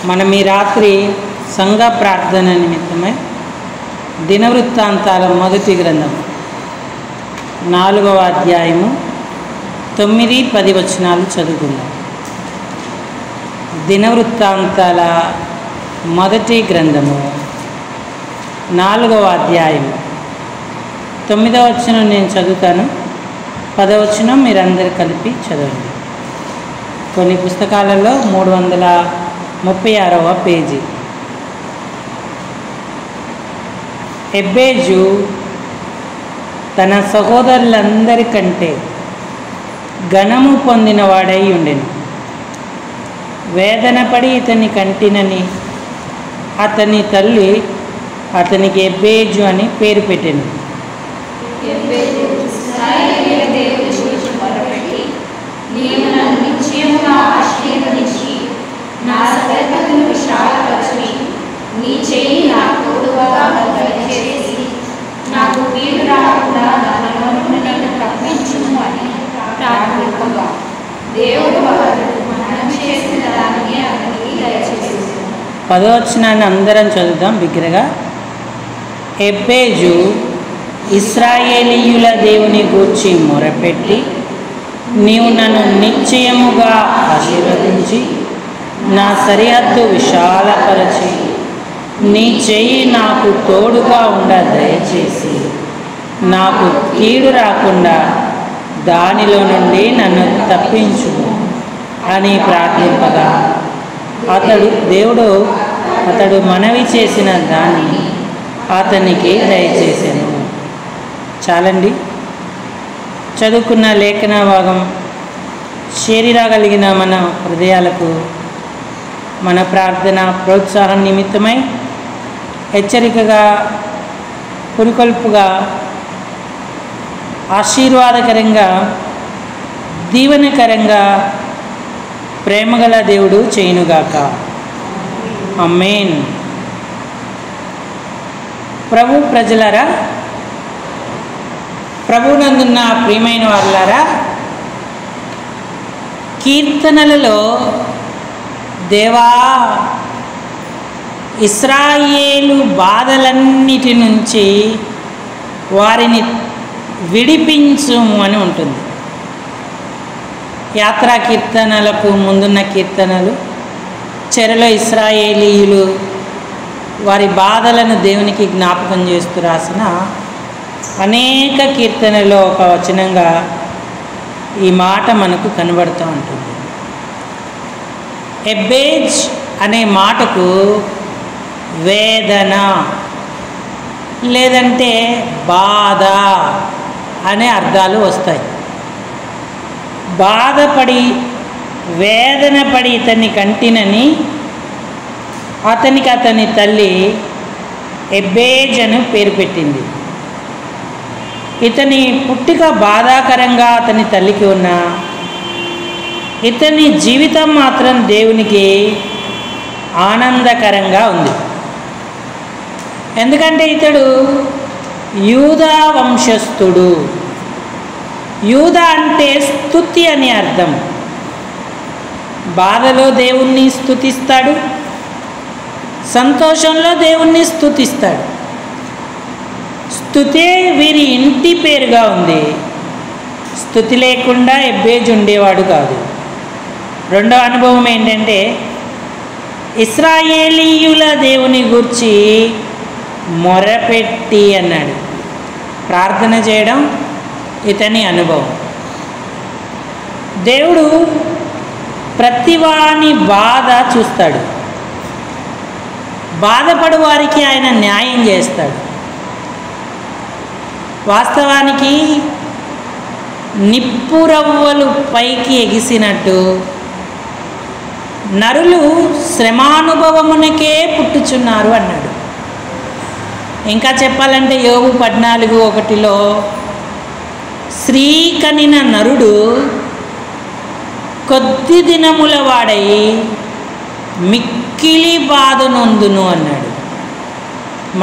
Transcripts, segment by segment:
మనం ఈ రాత్రి సంఘ ప్రార్థన నిమిత్తమై దినవృత్తాంతాల మొదటి గ్రంథం 4వ అధ్యాయము 9-10 వచనాలు చదువుకుందాం. దినవృత్తాంతాల మొదటి గ్రంథము 4వ అధ్యాయము 9వ వచనం నేను చదువుతాను, 10వ వచనం మీరందరూ కలిపి చదవండి. కొన్ని పుస్తకాలలో 336వ పేజీ. ఎబ్బేజు తన సహోదరులందరికంటే ఘనము పొందినవాడై ఉండెను. వేదనపడి ఇతని కంటినని అతని తల్లి అతనికి ఎబ్బేజు అని పేరు పెట్టెను. పదవచనాన్ని అందరం చదువుదాం బిగ్గరగా. ఎబ్బేజు ఇశ్రాయేలీయుల దేవుని గూర్చి మొరపెట్టి, నీవు నన్ను నిశ్చయముగా ఆశీర్వదించి నా సరిహద్దు విశాలపరచి నీ చెయ్యి నాకు తోడుగా ఉండ దయచేసి నాకు కీడు రాకుండా దానిలో నుండి నన్ను తప్పించు అని ప్రార్థింపగా అతడు మనవి చేసిన దాన్ని అతనికి దయచేసాను. చాలండి. చదువుకున్న లేఖన భాగం శరీరగలిగిన మన హృదయాలకు మన ప్రార్థన ప్రోత్సాహం నిమిత్తమై హెచ్చరికగా, పురికొల్పుగా, ఆశీర్వాదకరంగా, దీవెనకరంగా ప్రేమగల దేవుడు చేయునుగాక. ఆమేన్. ప్రభు ప్రజలారా, ప్రభునందున్న ప్రియమైన వారులారా, కీర్తనలలో దేవా ఇశ్రాయేలు బాధలన్నిటి నుంచి వారిని విడిపించు అని ఉంటుంది. యాత్రా కీర్తనలకు ముందున్న కీర్తనలు, చెరలో ఇశ్రాయేలీయులు వారి బాధలను దేవునికి జ్ఞాపకం చేస్తూ రాసిన అనేక కీర్తనలో ఒక వచనంగా ఈ మాట మనకు కనబడుతూ ఉంటుంది. ఎబ్బేజ్ అనే మాటకు వేదన లేదంటే బాధ అనే అర్థాలు వస్తాయి. బాధపడి వేదన పడి ఇతన్ని కంటినని అతని తల్లి ఎబ్బేజ్ అని పేరు పెట్టింది. ఇతని పుట్టిక బాధాకరంగా అతని తల్లికి ఉన్న ఇతని జీవితం మాత్రం దేవునికి ఆనందకరంగా ఉంది. ఎందుకంటే ఇతడు యూదా వంశస్థుడు. యూదా అంటే స్తుతి అని అర్థం. బాధలో దేవుణ్ణి స్తుతిస్తాడు, సంతోషంలో దేవుణ్ణి స్తుతిస్తాడు. స్తుతే వీరి ఇంటి పేరుగా ఉంది. స్తుతి లేకుండా ఎబ్బేజు ఉండేవాడు కాదు. రెండో అనుభవం ఏంటంటే, ఇశ్రాయేలీయుల దేవుని గూర్చి మొరపెట్టి అన్నాడు. ప్రార్థన చేయడం ఇతని అనుభవం. దేవుడు ప్రతివాని బాధ చూస్తాడు. బాధపడు వారికి ఆయన న్యాయం చేస్తాడు. వాస్తవానికి నిప్పురవ్వలు పైకి ఎగిసినట్టు నరులు శ్రమానుభవమునకే పుట్టుచున్నారు అన్నాడు. ఇంకా చెప్పాలంటే యోబు 14:1 స్త్రీ కనిన నరుడు కొద్ది దినముల వాడై మిక్కిలి బాధ నొందును అన్నాడు.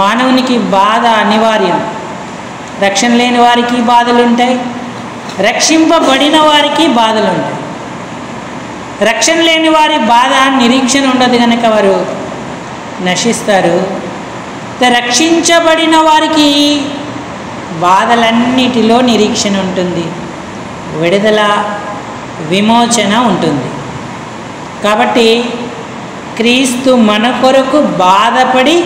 మానవునికి బాధ అనివార్యం. రక్షణ లేని వారికి బాధలు ఉంటాయి, రక్షింపబడిన వారికి బాధలు ఉంటాయి. రక్షణ లేని వారి బాధ నిరీక్షణ ఉండదు కనుక వారు నశిస్తారు. రక్షించబడిన వారికి బాధలన్నిటిలో నిరీక్షణ ఉంటుంది, విడుదల విమోచన ఉంటుంది. కాబట్టి క్రీస్తు మన కొరకు బాధపడి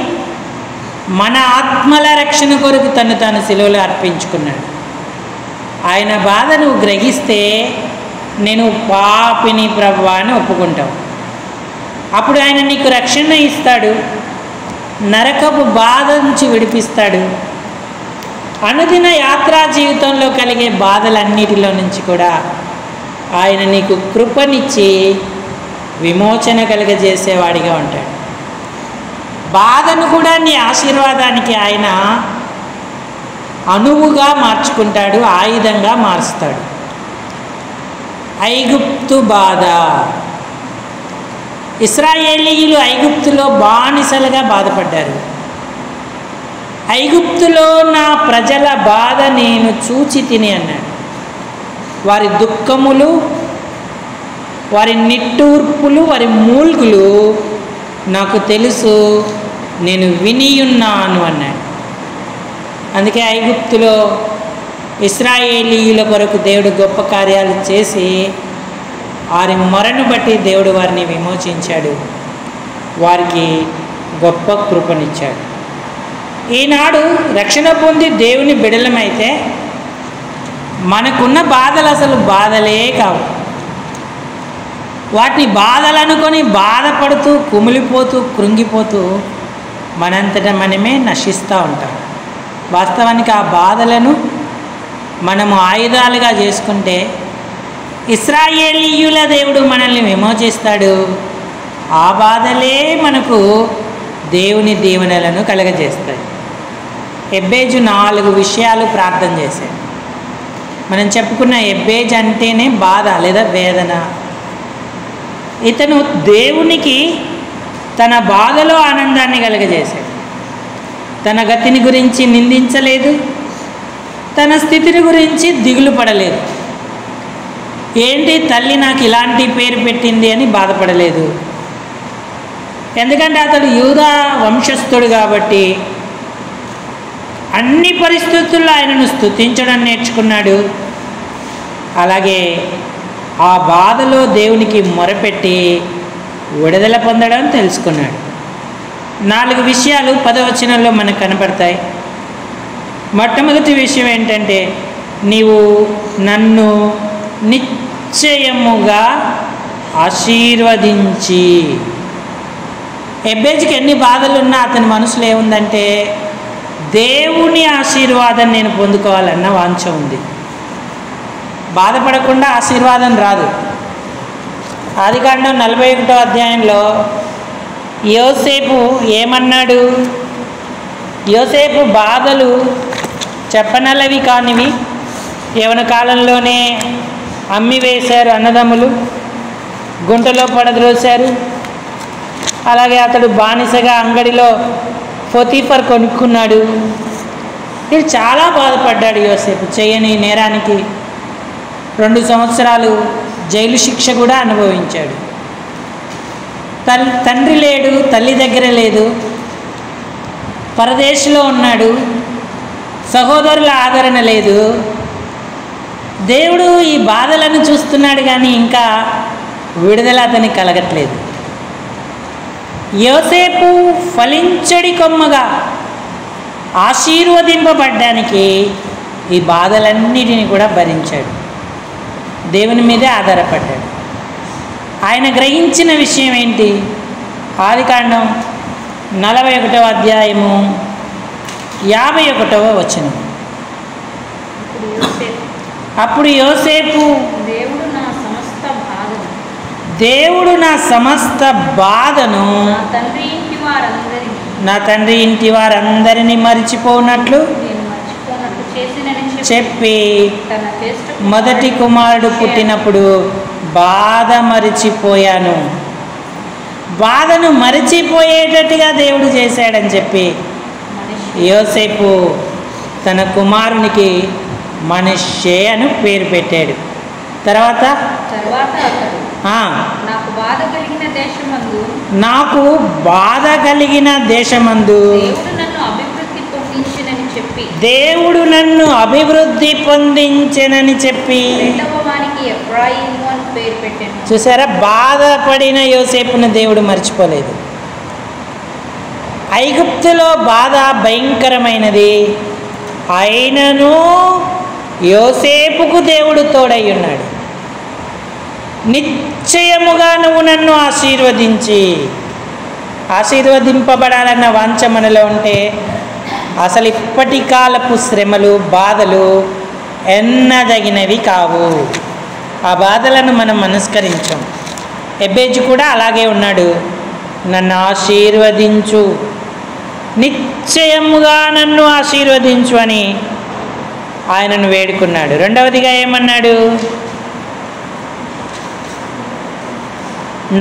మన ఆత్మల రక్షణ కొరకు తను తాను శిలువలో అర్పించుకున్నాడు. ఆయన బాధ నువ్వు గ్రహిస్తే నేను పాపిని ప్రభువా అని ఒప్పుకుంటావు. అప్పుడు ఆయన నీకు రక్షణ ఇస్తాడు, నరకపు బాధ నుంచి విడిపిస్తాడు. అనుదిన యాత్రా జీవితంలో కలిగే బాధలన్నిటిలో నుంచి కూడా ఆయన నీకు కృపనిచ్చి విమోచన కలుగజేసేవాడిగా ఉంటాడు. బాధను కూడా నీ ఆశీర్వాదానికి ఆయన అణువుగా మార్చుకుంటాడు, ఆయుధంగా మారుస్తాడు. ఐగుప్తు బాధ. ఇశ్రాయేలీయులు ఐగుప్తులో బానిసలుగా బాధపడ్డారు. ఐగుప్తులో నా ప్రజల బాధ నేను చూచి తిని అన్నాడు. వారి దుఃఖములు, వారి నిట్టూర్పులు, వారి మూల్గులు నాకు తెలుసు, నేను వినియున్నాను అన్నాడు. అందుకే ఐగుప్తులో ఇశ్రాయేలీయుల కొరకు దేవుడు గొప్ప కార్యాలు చేసి వారి మొరను బట్టి దేవుడు వారిని విమోచించాడు, వారికి గొప్ప కృపనిచ్చాడు. ఈనాడు రక్షణ పొంది దేవుని బిడలమైతే మనకున్న బాధలు అసలు బాధలే కావు. వాటిని బాధలు అనుకొని బాధపడుతూ కుమిలిపోతూ కృంగిపోతూ మనంతటా మనమే నశిస్తూ ఉంటాం. వాస్తవానికి ఆ బాధలను మనము ఆయుధాలుగా చేసుకుంటే ఇశ్రాయేలీయుల దేవుడు మనల్ని విమోచిస్తాడు. ఆ బాధలే మనకు దేవుని దీవెనలను కలగజేస్తాయి. ఎబ్బేజు 4 విషయాలు ప్రార్థన చేశాడు. మనం చెప్పుకున్న ఎబ్బేజు అంటేనే బాధ లేదా వేదన. ఇతను దేవునికి తన బాధలో ఆనందాన్ని కలగజేశాడు. తన గతిని గురించి నిందించలేదు, తన స్థితిని గురించి దిగులు పడలేదు. ఏంటి తల్లి నాకు ఇలాంటి పేరు పెట్టింది అని బాధపడలేదు. ఎందుకంటే అతడు యూదా వంశస్థుడు కాబట్టి అన్ని పరిస్థితుల్లో ఆయనను స్తుతించడం నేర్చుకున్నాడు. అలాగే ఆ బాధలో దేవునికి మొరపెట్టి విడుదల పొందడం తెలుసుకున్నాడు. 4 విషయాలు 10వ వచనంలో మనకు కనపడతాయి. మొట్టమొదటి విషయం ఏంటంటే, నీవు నన్ను నిశ్చయముగా ఆశీర్వదించి. ఎబ్బేజుకి ఎన్ని బాధలున్నా అతని మనసులో ఏముందంటే దేవుని ఆశీర్వాదం నేను పొందుకోవాలన్న వాంఛ ఉంది. బాధపడకుండా ఆశీర్వాదం రాదు. ఆదికాండం 41వ అధ్యాయంలో యోసేపు ఏమన్నాడు? యోసేపు బాధలు చెప్పనలవి కానివి, యవన కాలంలోనే అమ్మి వేశారు అన్నదమ్ములు, గుంటలో పడద్రోశారు. అలాగే అతడు బానిసగా అంగడిలో పోతీఫర్ కొనుక్కున్నాడు. ఇది చాలా బాధపడ్డాడు యోసేపు. చేయని నేరానికి 2 సంవత్సరాలు జైలు శిక్ష కూడా అనుభవించాడు. తండ్రి లేడు, తల్లి దగ్గర లేదు, పరదేశంలో ఉన్నాడు, సహోదరుల ఆదరణ లేదు. దేవుడు ఈ బాధలను చూస్తున్నాడు కానీ ఇంకా విడుదల అతనికి కలగట్లేదు. యోసేపు ఫలించడి కొమ్మగా ఆశీర్వదింపబడ్డానికి ఈ బాధలన్నిటిని కూడా భరించాడు. దేవుని మీదే ఆధారపడ్డాడు. ఆయన గ్రహించిన విషయం ఏంటి? ఆదికాండం 41వ అధ్యాయము 51వ వచనం. అప్పుడు యోసేపు దేవుడు నా సమస్త బాధను నా తండ్రి ఇంటి వారందరినీ మరిచిపోనట్లు చెప్పి మొదటి కుమారుడు పుట్టినప్పుడు బాధ మరిచిపోయాను. బాధను మరిచిపోయేటట్టుగా దేవుడు చేశాడని చెప్పి యోసేపు తన కుమారునికి మనష్షే అని పేరు పెట్టాడు. తర్వాత నాకు బాధ కలిగిన దేశమందు నాకు బాధ కలిగిన దేశమందు దేవుడు నన్ను అభివృద్ధి పొందించెనని చెప్పి రెండవ వానికి ఎఫ్రాయిము అని పేరు పెట్టాను. చూసారా, బాధపడిన యోసేపును దేవుడు మర్చిపోలేదు. ఐగుప్తులో బాధ భయంకరమైనది, అయినను యోసేపుకు దేవుడు తోడై ఉన్నాడు. నిశ్చయముగా నువ్వు నన్ను ఆశీర్వదింపబడాలన్న వాంఛ మనలో ఉంటే అసలు ఇప్పటి కాలపు శ్రమలు బాధలు ఎన్నదగినవి కావు. ఆ బాధలను మనం మనస్కరించాం. ఎబ్బేజు కూడా అలాగే ఉన్నాడు. నన్ను ఆశీర్వదించు, నిశ్చయముగా నన్ను ఆశీర్వదించు అని ఆయనను వేడుకున్నాడు. రెండవదిగా ఏమన్నాడు?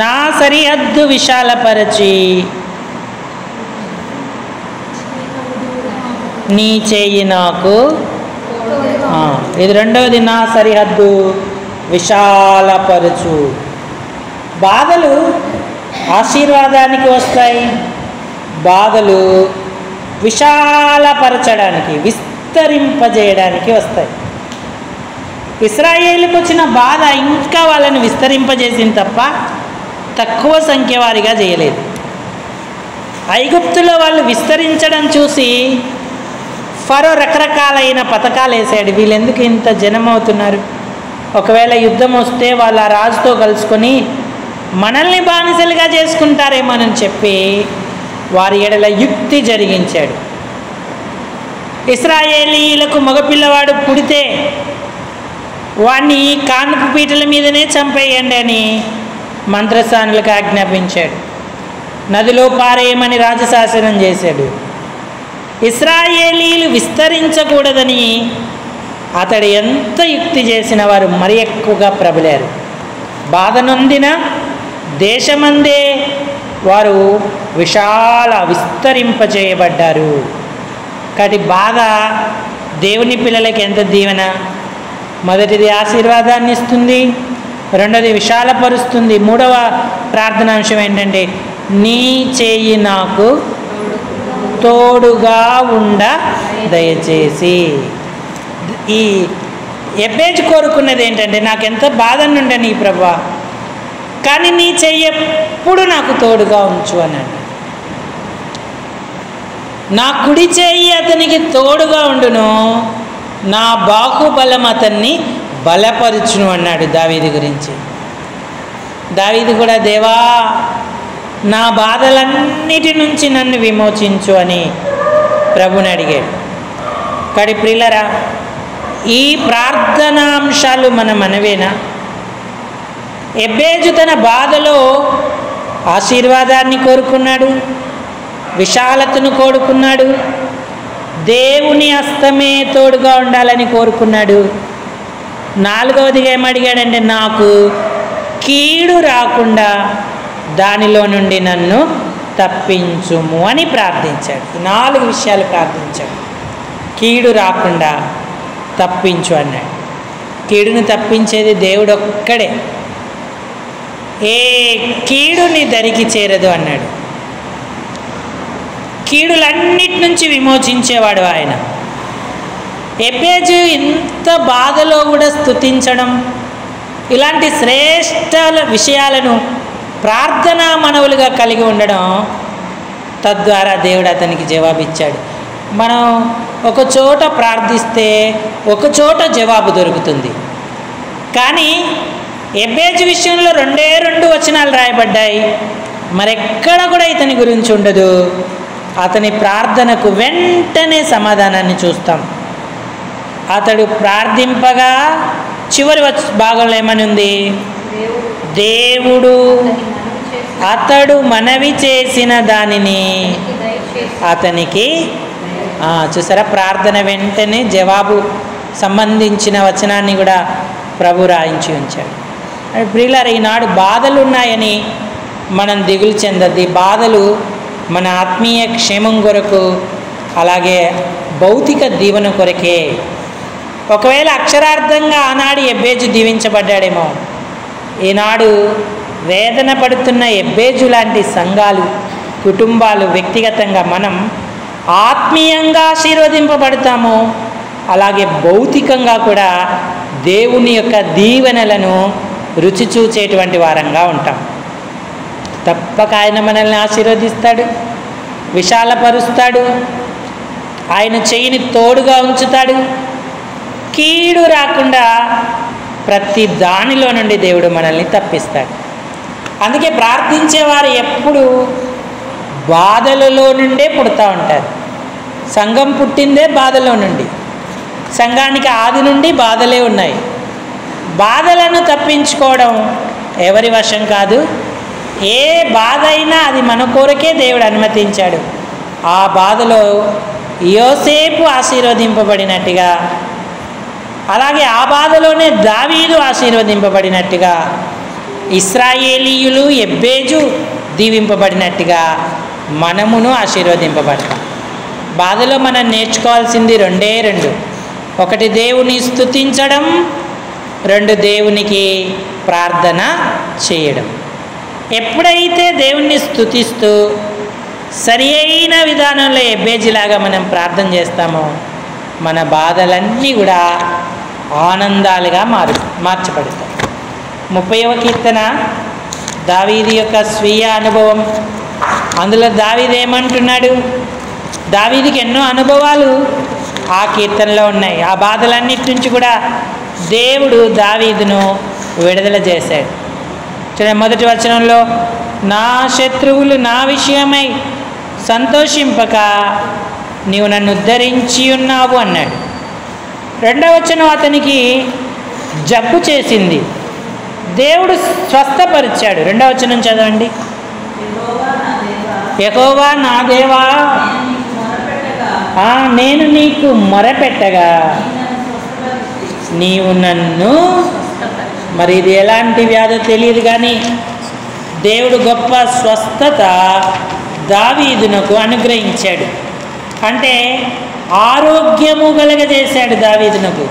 నా సరిహద్దు విశాలపరచి నీ చెయ్యి నాకు, ఇది రెండవది, నా సరిహద్దు విశాలపరచు. బాధలు ఆశీర్వాదానికి వస్తాయి, బాధలు విశాలపరచడానికి విస్తరింపజేయడానికి వస్తాయి. ఇశ్రాయేలుకు వచ్చిన బాధ ఇంకా వాళ్ళని విస్తరింపజేసింది తప్ప తక్కువ సంఖ్య వారిగా చేయలేదు. ఐగుప్తులో వాళ్ళు విస్తరించడం చూసి ఫరో రకరకాలైన పథకాలు వేసాడు. వీళ్ళు ఎందుకు ఇంత జనం అవుతున్నారు, ఒకవేళ యుద్ధం వస్తే వాళ్ళ రాజుతో కలుసుకొని మనల్ని బానిసలుగా చేసుకుంటారేమోనని చెప్పి వారి ఎడల యుక్తి జరిగించాడు. ఇశ్రాయేలీలకు మగపిల్లవాడు పుడితే వాణ్ణి కానుపు పీటల మీదనే చంపేయండి అని మంత్రస్థానులకు ఆజ్ఞాపించాడు. నదిలో పారేయమని రాజశాసనం చేశాడు. ఇశ్రాయేలీలు విస్తరించకూడదని అతడు ఎంత యుక్తి చేసిన వారు మరి ఎక్కువగా ప్రబలారు. బాధ నొందిన దేశమందే వారు విస్తరింపజేయబడ్డారు. కాబట్టి బాధ దేవుని పిల్లలకి ఎంత దీవెన. మొదటిది ఆశీర్వాదాన్ని ఇస్తుంది, రెండోది విశాలపరుస్తుంది, మూడవ ప్రార్థనాంశం ఏంటంటే నీ చేయి నాకు తోడుగా ఉండ దయచేసి. ఈ ఎబ్బేజు కోరుకున్నది ఏంటంటే నాకెంత బాధనుండే నీ ప్రభువా, కానీ నీ చెయ్యి ఎప్పుడు నాకు తోడుగా ఉంచు అన్నాడు. నా కుడి చెయ్యి అతనికి తోడుగా ఉండును, నా బాహుబలం అతన్ని బలపరుచును అన్నాడు దావీదు గురించి. దావీదు కూడా దేవా నా బాధలన్నిటి నుంచి నన్ను విమోచించు అని ప్రభుని అడిగాడు. కడి ప్రియులరా, ఈ ప్రార్థనాంశాలు మన మనవేనా? ఎబ్బేజు తన బాధలో ఆశీర్వాదాన్ని కోరుకున్నాడు, విశాలతను కోరుకున్నాడు, దేవుని హస్తమే తోడుగా ఉండాలని కోరుకున్నాడు. నాలుగవదిగా ఏమడిగాడంటే నాకు కీడు రాకుండా దానిలో నుండి నన్ను తప్పించుము అని ప్రార్థించాడు. 4 విషయాలు ప్రార్థించాడు. కీడు రాకుండా తప్పించు అన్నాడు. కీడును తప్పించేది దేవుడు ఒక్కడే. ఏ కీడుని దరికి చేరదు అన్నాడు. కీడులన్నిటి నుంచి విమోచించేవాడు ఆయన. ఎబ్బేజు ఇంత బాధలో కూడా స్తుతించడం, ఇలాంటి శ్రేష్ట విషయాలను ప్రార్థనా మనవులుగా కలిగి ఉండడం, తద్వారా దేవుడు అతనికి జవాబిచ్చాడు. మనం ఒక చోట ప్రార్థిస్తే ఒక చోట జవాబు దొరుకుతుంది. కానీ ఎబ్బేజు విషయంలో 2 వచనాలు రాయబడ్డాయి, మరెక్కడ కూడా ఇతని గురించి ఉండదు. అతని ప్రార్థనకు వెంటనే సమాధానాన్ని చూస్తాం. అతడు ప్రార్థింపగా చివరి భాగంలో ఏమని ఉంది? దేవుడు అతడు మనవి చేసిన దానిని అతనికి, చూసారా, ప్రార్థన వెంటనే జవాబు సంబంధించిన వచనాన్ని కూడా ప్రభు రాయించి ఉంచాడు. ప్రియులారా, ఈనాడు బాధలు ఉన్నాయని మనం దిగులు చెందద్ది. బాధలు మన ఆత్మీయ క్షేమం కొరకు, అలాగే భౌతిక దీవెన కొరకే. ఒకవేళ అక్షరార్థంగా ఆనాడు ఎబ్బేజు దీవించబడ్డాడేమో, ఈనాడు వేదన పడుతున్న ఎబ్బేజు లాంటి సంఘాలు, కుటుంబాలు, వ్యక్తిగతంగా మనం ఆత్మీయంగా ఆశీర్వదింపబడతాము, అలాగే భౌతికంగా కూడా దేవుని యొక్క దీవెనలను రుచి చూచేటువంటి వారంగా ఉంటాం. తప్పక ఆయన మనల్ని ఆశీర్వదిస్తాడు, విశాలపరుస్తాడు, ఆయన చెయ్యిని తోడుగా ఉంచుతాడు. కీడు రాకుండా ప్రతి దానిలో నుండి దేవుడు మనల్ని తప్పిస్తాడు. అందుకే ప్రార్థించేవారు ఎప్పుడు బాధలలో నుండే పుడతా ఉంటారు. సంఘం పుట్టిందే బాధలో నుండి. సంఘానికి ఆది నుండి బాధలే ఉన్నాయి. బాధలను తప్పించుకోవడం ఎవరి వశం కాదు. ఏ బాధ అయినా అది మన కొరకే దేవుడు అనుమతించాడు. ఆ బాధలో యోసేపు ఆశీర్వదింపబడినట్టుగా, అలాగే ఆ బాధలోనే దావీదు ఆశీర్వదింపబడినట్టుగా, ఇశ్రాయేలీయులు ఎబ్బేజు దీవింపబడినట్టుగా మనమును ఆశీర్వదింపబడతాం. బాధలో మనం నేర్చుకోవాల్సింది రెండే రెండు. ఒకటి దేవుని స్తుతించడం, రెండు దేవునికి ప్రార్థన చేయడం. ఎప్పుడైతే దేవుణ్ణి స్తుతిస్తూ సరి అయిన విధానంలో ఎబ్బేజిలాగా మనం ప్రార్థన చేస్తామో మన బాధలన్నీ కూడా ఆనందాలుగా మార్చబడతాయి. 30వ కీర్తన దావీదు యొక్క స్వీయ అనుభవం. అందులో దావీదు ఏమంటున్నాడు? దావీదుకి ఎన్నో అనుభవాలు ఆ కీర్తనలో ఉన్నాయి. ఆ బాధలన్నిటి నుంచి కూడా దేవుడు దావీదును విడుదల చేశాడు. మొదటి వచనంలో నా శత్రువులు నా విషయమై సంతోషింపక నీవు నన్ను ఉద్ధరించి ఉన్నావు అన్నాడు. రెండవ వచనం అతనికి జబ్బు చేసింది, దేవుడు స్వస్థపరిచాడు. రెండవ వచనం చదవండి. యెహోవా నా దేవా, నేను నీకు మొరపెట్టగా నీవు నన్ను. మరి ఇది ఎలాంటి వ్యాధి తెలియదు, కానీ దేవుడు గొప్ప స్వస్థత దావీదునకు అనుగ్రహించాడు. అంటే ఆరోగ్యము కలగజేశాడు దావీదునకు.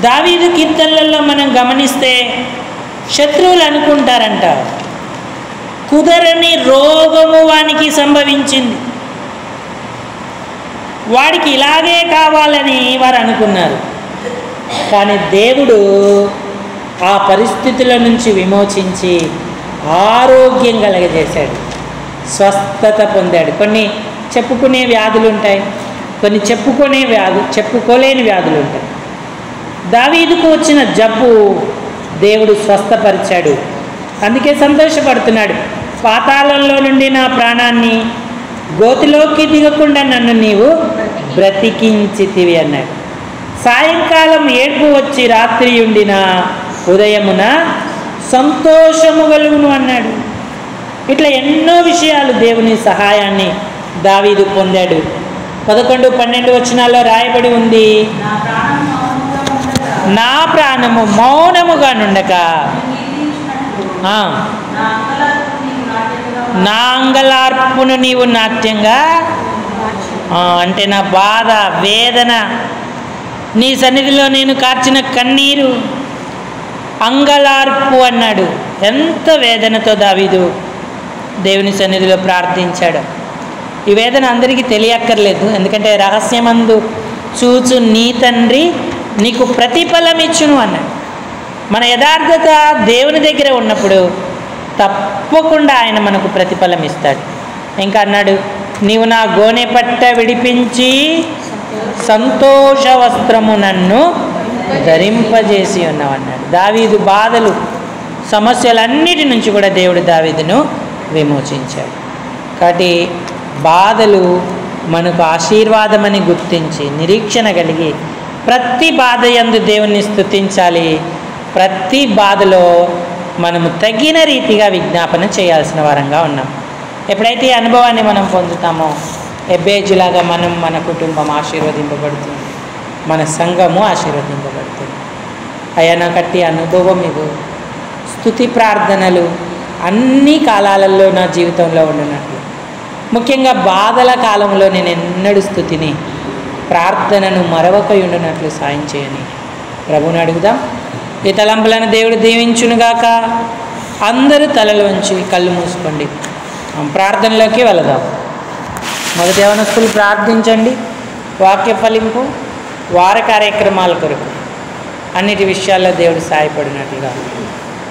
దావీదు కీర్తనలలో మనం గమనిస్తే శత్రువులు అనుకుంటారంట, కుదరని రోగము వానికి సంభవించింది, వాడికి ఇలాగే కావాలని వారు అనుకున్నారు. కానీ దేవుడు ఆ పరిస్థితుల నుంచి విమోచించి ఆరోగ్యం కలగజేశాడు, స్వస్థత పొందాడు. కొన్ని చెప్పుకునే వ్యాధులు ఉంటాయి, కొన్ని చెప్పుకోలేని వ్యాధులు ఉంటాయి. దావీదుకు వచ్చిన జబ్బు దేవుడు స్వస్థపరిచాడు. అందుకే సంతోషపడుతున్నాడు. పాతాళంలో నుండి నా ప్రాణాన్ని, గోతిలోకి దిగకుండా నన్ను నీవు బ్రతికించితివి అన్నాడు. సాయంకాలం ఏడ్పు వచ్చి రాత్రి ఉండిన ఉదయమున సంతోషము కలుగును అన్నాడు. ఇట్లా ఎన్నో విషయాలు దేవుని సహాయాన్ని దావీదు పొందాడు. 11-12 వచనాల్లో రాయబడి ఉంది, నా ప్రాణము మౌనముగా నుండక నా అంగలార్పును నీవు నాట్యంగా, అంటే నా బాధ, వేదన, నీ సన్నిధిలో నేను కార్చిన కన్నీరు అంగలార్పు అన్నాడు. ఎంత వేదనతో దావీదు దేవుని సన్నిధిలో ప్రార్థించాడు. ఈ వేదన అందరికీ తెలియక్కర్లేదు, ఎందుకంటే రహస్యమందు చూచు నీ తండ్రి నీకు ప్రతిఫలం ఇచ్చును అన్నాడు. మన యథార్థత దేవుని దగ్గర ఉన్నప్పుడు తప్పకుండా ఆయన మనకు ప్రతిఫలం ఇస్తాడు. ఇంకా అన్నాడు, నీవు నా గోనె పట్ట విడిపించి సంతోష వస్త్రము నన్ను ధరింపజేసి ఉన్నావు అన్నాడు. దావీదు బాధలు, సమస్యలన్నిటి నుంచి కూడా దేవుడు దావీదును విమోచించాడు. కాబట్టి బాధలు మనకు ఆశీర్వాదమని గుర్తించి నిరీక్షణ కలిగి ప్రతి బాధ యందు దేవుణ్ణి స్తుతించాలి. ప్రతి బాధలో మనము తగిన రీతిగా విజ్ఞాపన చేయాల్సిన వారంగా ఉన్నాం. ఎప్పుడైతే ఈ అనుభవాన్ని మనం పొందుతామో ఎబ్బేజులాగా మన కుటుంబం ఆశీర్వదింపబడుతుంది, మన సంఘము ఆశీర్వదింపబడుతుంది. అయ్యా నాకు అట్టి అనుభవం ఇవ్వు. స్తుతి ప్రార్థనలు అన్ని కాలాలలో నా జీవితంలో ఉండినట్లు, ముఖ్యంగా బాధల కాలంలో నేను ఎన్నడూ స్తుతిని, ప్రార్థనను మరవక ఉండినట్లు సాయం చేయని ప్రభువుని అడుగుదాం. ఈ తలంపులను దేవుడు దీవించునుగాక. అందరూ తలలు వంచి కళ్ళు మూసుకోండి. ప్రార్థనలోకి వెళదాం. మొదటి యవనస్తులు ప్రార్థించండి. వాక్య ఫలింపు, వార కార్యక్రమాల కొరకు అన్నిటి విషయాల్లో దేవుడు సహాయపడినట్లుగా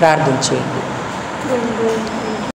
ప్రార్థన చేయండి.